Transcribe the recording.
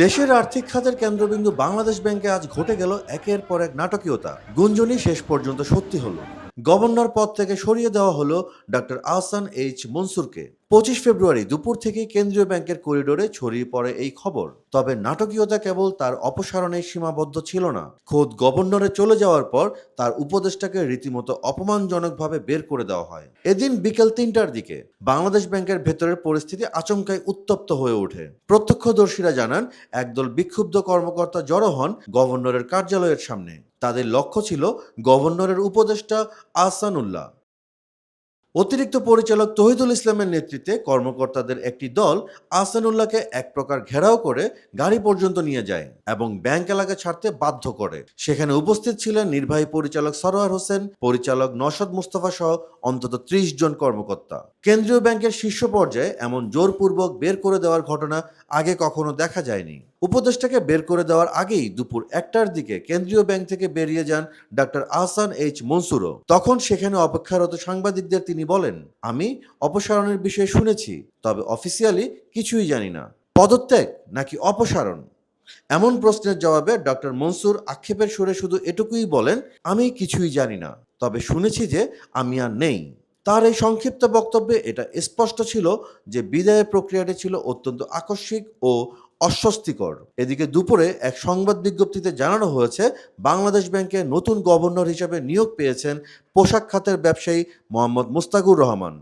দেশের আর্থিক খাতের কেন্দ্রবিন্দু বাংলাদেশ ব্যাংকে আজ ঘটে গেল একের পর এক নাটকীয়তা। গুঞ্জনই শেষ পর্যন্ত সত্যি হলো। গভর্নর পদ থেকে সরিয়ে দেওয়া হলো ডক্টর আহসান এইচ মনসুরকে। 25 ফেব্রুয়ারি দুপুর থেকে কেন্দ্রীয় ব্যাংকের করিডোরে ছড়িয়ে পড়ে এই খবর। তবে নাটকীয়তা কেবল তার অপসারণে সীমাবদ্ধ ছিল না। খোদ গভর্নরে চলে যাওয়ার পর তার উপদেষ্টাকে রীতিমতো অপমানজনকভাবে বের করে দেওয়া হয়। এদিন বিকেল 3টার দিকে বাংলাদেশ ব্যাংকের ভেতরের পরিস্থিতি আচমকাই উত্তপ্ত হয়ে ওঠে। প্রত্যক্ষদর্শীরা জানান, একদল বিক্ষুব্ধ কর্মকর্তা জড়ো হন গভর্নরের কার্যালয়ের সামনে। তাদের লক্ষ্য ছিল গভর্নরের উপদেষ্টা আহসানুল্লাহ। অতিরিক্ত পরিচালক তৌহিদুল ইসলামের নেতৃত্বে কর্মকর্তাদের একটি দল আহসানুল্লাহকে এক প্রকার ঘেরাও করে গাড়ি পর্যন্ত নিয়ে যায় এবং ব্যাংক এলাকা ছাড়তে বাধ্য করে। সেখানে উপস্থিত ছিলেন নির্বাহী পরিচালক সরোয়ার হোসেন, পরিচালক নওশাদ মুস্তাফা সহ অন্তত 30 জন কর্মকর্তা। কেন্দ্রীয় ব্যাংকের শীর্ষ পর্যায়ে এমন জোরপূর্বক বের করে দেওয়ার ঘটনা আগে কখনো দেখা যায়নি। উপদেষ্টাকে বের করে দেওয়ার আগেই দুপুর 1টার দিকে কেন্দ্রীয় ব্যাংক থেকে বেরিয়ে যান ডক্টর আহসান এইচ মনসুরও। তখন সেখানে অপেক্ষারত সাংবাদিকদের তিনি বলেন, আমি অপসারণের বিষয়ে শুনেছি, তবে অফিসিয়ালি কিছুই জানি না। পদত্যাগ নাকি অপসারণ, এমন প্রশ্নের জবাবে ডক্টর মনসুর আক্ষেপের সুরে শুধু এটুকুই বলেন, আমি কিছুই জানি না, তবে শুনেছি যে আমি আর নেই। তার এই সংক্ষিপ্ত বক্তব্যে এটা স্পষ্ট ছিল যে বিদায়ের প্রক্রিয়াটি ছিল অত্যন্ত আকস্মিক ও অস্বস্তিকর। এদিকে দুপুরে এক সংবাদ বিজ্ঞপ্তিতে জানানো হয়েছে, বাংলাদেশ ব্যাংকে নতুন গভর্নর হিসেবে নিয়োগ পেয়েছেন পোশাক খাতের ব্যবসায়ী মোহাম্মদ মুস্তাকুর রহমান।